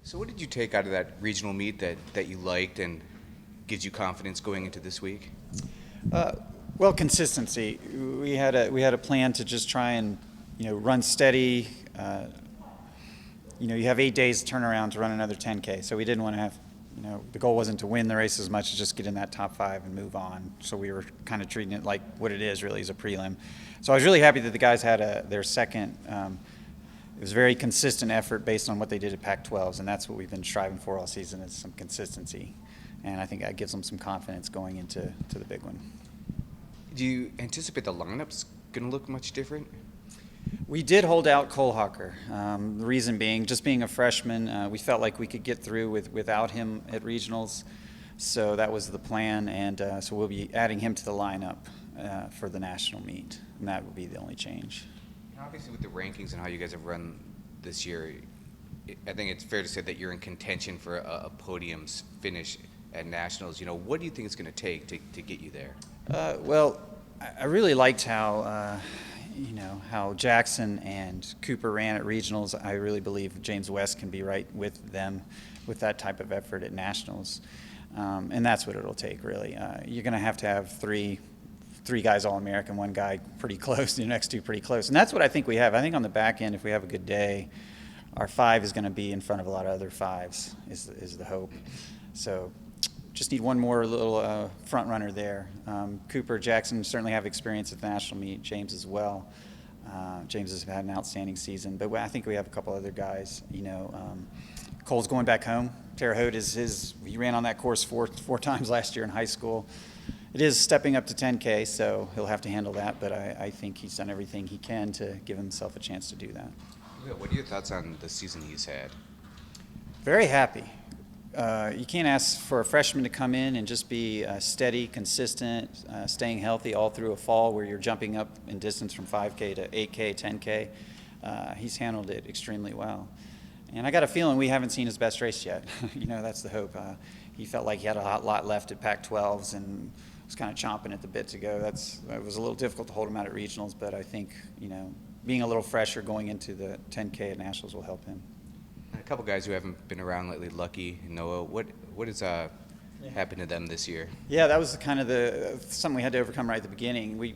So what did you take out of that regional meet that you liked and gives you confidence going into this week? Uh, well, consistency. We had a plan to just try and run steady. You have 8 days to turn around to run another 10K. So we didn't want to have the goal wasn't to win the race as much as just get in that top five and move on. So we were kind of treating it like what it is really, as a prelim. So I was really happy that the guys had their second. It was a very consistent effort based on what they did at Pac-12s, and that's what we've been striving for all season, is some consistency. And I think that gives them some confidence going into the big one. Do you anticipate the lineup's going to look much different? We did hold out Cole Hawker. The reason being, just being a freshman, we felt like we could get through without him at regionals. So that was the plan, and so we'll be adding him to the lineup for the national meet, and that would be the only change. Obviously, with the rankings and how you guys have run this year, I think it's fair to say that you're in contention for a podium finish at nationals. What do you think it's going to take to get you there? Well, I really liked how Jackson and Cooper ran at regionals. I really believe James West can be right with them with that type of effort at nationals, and that's what it'll take. Really, you're going to have three guys All-American, one guy pretty close, the next two pretty close. And that's what I think we have. I think on the back end, if we have a good day, our five is going to be in front of a lot of other fives, is the hope. So just need one more little front runner there. Cooper, Jackson certainly have experience at the national meet, James as well. James has had an outstanding season, but I think we have a couple other guys. Cole's going back home. Terre Haute he ran on that course four times last year in high school. It is stepping up to 10K, so he'll have to handle that, but I think he's done everything he can to give himself a chance to do that. What are your thoughts on the season he's had? Very happy. You can't ask for a freshman to come in and just be steady, consistent, staying healthy all through a fall where you're jumping up in distance from 5K to 8K, 10K. He's handled it extremely well. And I got a feeling we haven't seen his best race yet. That's the hope. He felt like he had a lot left at Pac-12s and was kind of chomping at the bit to go. It was a little difficult to hold him out at regionals, but I think, being a little fresher going into the 10K at nationals will help him. A couple guys who haven't been around lately, Lucky and Noah, what has happened to them this year? Yeah, that was kind of something we had to overcome right at the beginning.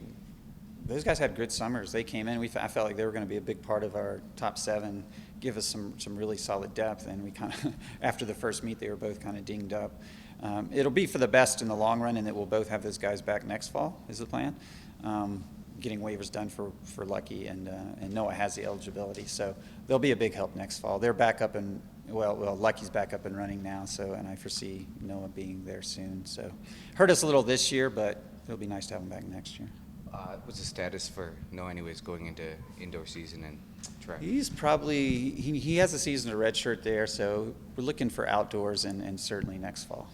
Those guys had good summers. They came in. I felt like they were going to be a big part of our top seven, give us some really solid depth. And we kind of, after the first meet, they were both kind of dinged up. It'll be for the best in the long run, and that we'll both have those guys back next fall is the plan. Getting waivers done for Lucky, and Noah has the eligibility, so they'll be a big help next fall. They're back up and Lucky's back up and running now, and I foresee Noah being there soon. So hurt us a little this year, but it'll be nice to have him back next year. What's the status for Noah anyways going into indoor season and track? He's probably he has a season of redshirt there, so we're looking for outdoors and certainly next fall.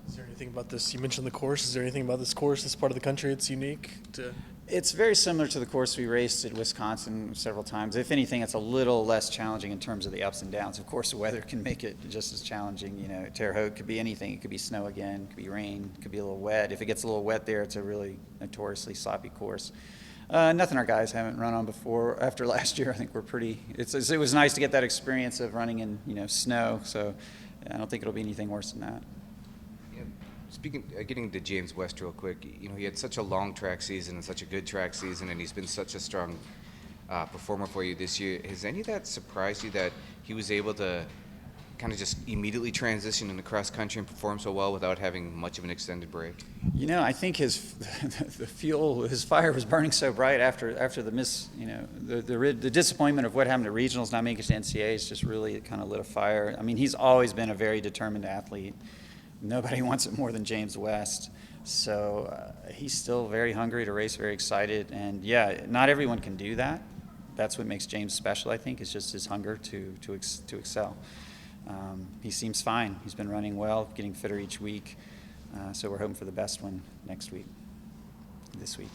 Is there anything about this? You mentioned the course. Is there anything about this course, this part of the country, that's unique to? It's very similar to the course we raced at Wisconsin several times. If anything, it's a little less challenging in terms of the ups and downs. Of course, the weather can make it just as challenging. Terre Haute could be anything. It could be snow again, it could be rain, it could be a little wet. If it gets a little wet there, it's a really notoriously sloppy course. Nothing our guys haven't run on before. After last year, I think we're pretty. It was nice to get that experience of running in snow. So I don't think it'll be anything worse than that. Getting to James West real quick, he had such a long track season and such a good track season, and he's been such a strong performer for you this year. Has any of that surprised you, that he was able to kind of just immediately transition into cross country and perform so well without having much of an extended break? I think his fire was burning so bright after the the disappointment of what happened to regionals, not making it to NCAAs, just really kind of lit a fire. I mean, he's always been a very determined athlete. Nobody wants it more than James West. So he's still very hungry to race, very excited. And, yeah, not everyone can do that. That's what makes James special, I think, is just his hunger to excel. He seems fine. He's been running well, getting fitter each week. So we're hoping for the best one this week.